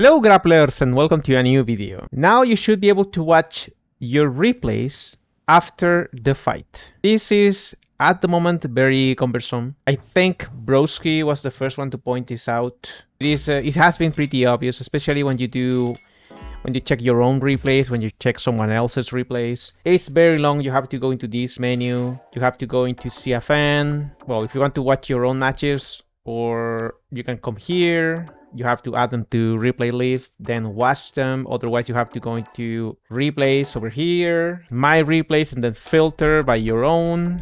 Hello grapplers and welcome to a new video. Now you should be able to watch your replays after the fight. This is at the moment very cumbersome. I think Broski was the first one to point this out. It has been pretty obvious, especially when you check your own replays, when you check someone else's replays. It's very long. You have to go into this menu. You have to go into CFN. Well, if you want to watch your own matches, or you can come here. You have to add them to replay list, then watch them. Otherwise, you have to go into replays over here, my replays, and then filter by your own.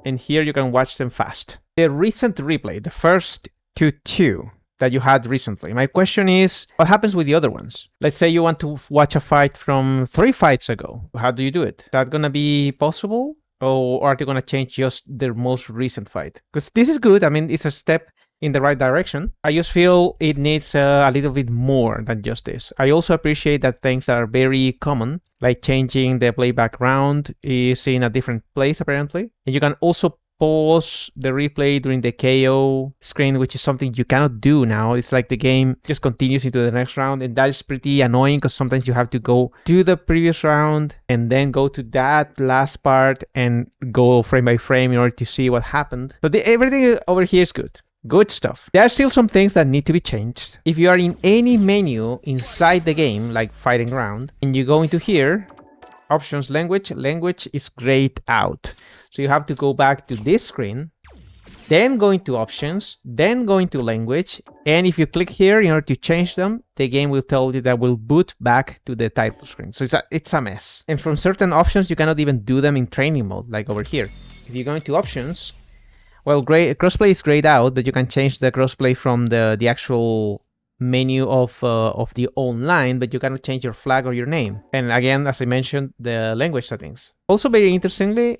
And here you can watch them fast. The recent replay, the first two that you had recently. My question is, what happens with the other ones? Let's say you want to watch a fight from 3 fights ago. How do you do it? Is that gonna be possible? Or are they gonna change just their most recent fight? Because this is good. I mean, it's a step in the right direction. I just feel it needs a little bit more than just this. I also appreciate that things that are very common, like changing the play background, is in a different place apparently. And you can also pause the replay during the KO screen, which is something you cannot do now. It's like the game just continues into the next round, and that is pretty annoying because sometimes you have to go to the previous round and then go to that last part and go frame by frame in order to see what happened. So everything over here is good. Good stuff. There are still some things that need to be changed. If you are in any menu inside the game, like fighting round, and you go into here, options, language is grayed out. So you have to go back to this screen, then go into options, then go into language, and if you click here in order to change them, the game will tell you that will boot back to the title screen. So it's a mess. And from certain options, you cannot even do them in training mode, like over here. If you go into options, well, crossplay is grayed out, but you can change the crossplay from the actual menu of the online, but you cannot change your flag or your name. And again, as I mentioned, the language settings. Also, very interestingly,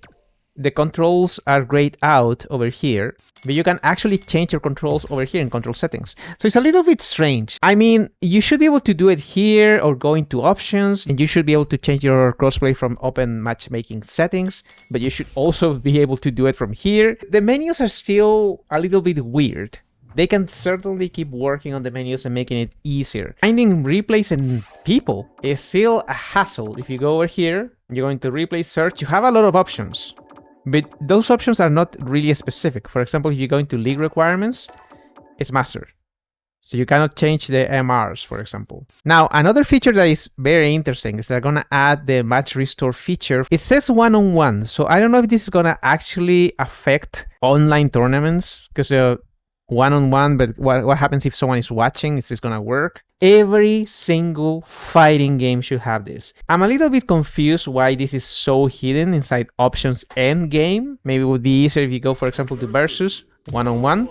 the controls are grayed out over here, but you can actually change your controls over here in control settings. So it's a little bit strange. I mean, you should be able to do it here or go into options, and you should be able to change your crossplay from open matchmaking settings, but you should also be able to do it from here. The menus are still a little bit weird. They can certainly keep working on the menus and making it easier. Finding replays and people is still a hassle. If you go over here, you go into replay search, you have a lot of options. But those options are not really specific. For example, if you go into league requirements, it's master. So you cannot change the MRs, for example. Now, another feature that is very interesting is they're going to add the match restore feature. It says one-on-one. So I don't know if this is going to actually affect online tournaments, because one-on-one, but what happens if someone is watching? Is this going to work? Every single fighting game should have this. I'm a little bit confused why this is so hidden inside options and game. Maybe it would be easier if you go, for example, to versus, one-on-one,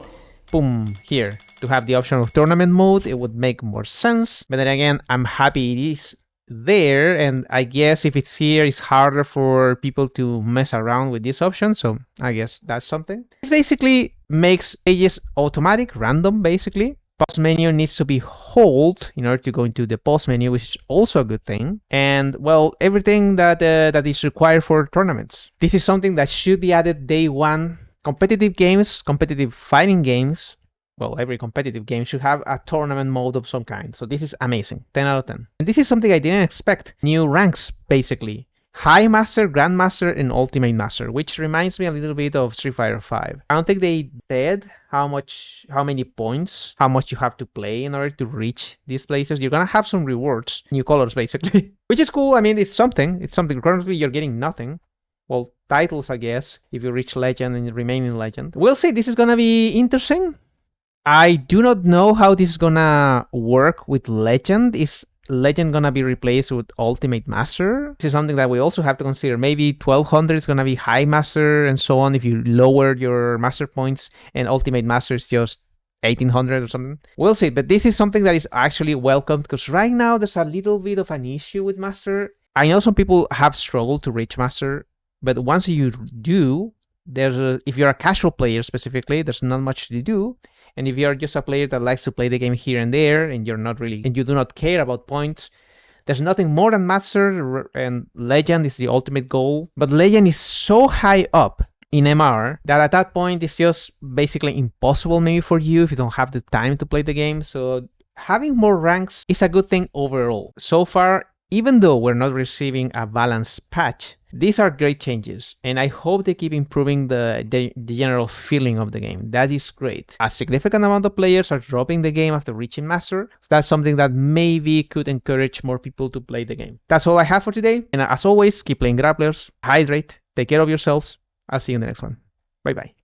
boom, here. To have the option of tournament mode, it would make more sense. But then again, I'm happy it is there, and I guess if it's here, it's harder for people to mess around with this option, so I guess that's something. This basically makes pages automatic, random basically. Pause menu needs to be hold in order to go into the pause menu, which is also a good thing. And well, everything that is required for tournaments. This is something that should be added day one. Competitive games, competitive fighting games, well, every competitive game should have a tournament mode of some kind. So this is amazing, 10 out of 10. And this is something I didn't expect. New ranks, basically. High Master, Grandmaster, and Ultimate Master, which reminds me a little bit of Street Fighter V. I don't think they said how many points, how much you have to play in order to reach these places. You're gonna have some rewards, new colors basically, which is cool. I mean, it's something. Currently, you're getting nothing. Well, titles, I guess, if you reach Legend and remain in Legend. We'll see. This is gonna be interesting. I do not know how this is gonna work with Legend. Is Legend gonna be replaced with Ultimate Master? This is something that we also have to consider. Maybe 1200 is gonna be High Master and so on if you lower your Master points, and Ultimate Master is just 1800 or something. We'll see, but this is something that is actually welcomed, because right now there's a little bit of an issue with Master. I know some people have struggled to reach Master, but once you do, if you're a casual player specifically, there's not much to do. And if you're just a player that likes to play the game here and there, and you do not care about points, there's nothing more than Master, and Legend is the ultimate goal. But Legend is so high up in MR that at that point it's just basically impossible maybe for you if you don't have the time to play the game. So having more ranks is a good thing overall. So far, even though we're not receiving a balanced patch, these are great changes, and I hope they keep improving the general feeling of the game. That is great. A significant amount of players are dropping the game after reaching Master, so that's something that maybe could encourage more people to play the game. That's all I have for today, and as always, keep playing grapplers, hydrate, take care of yourselves. I'll see you in the next one. Bye bye.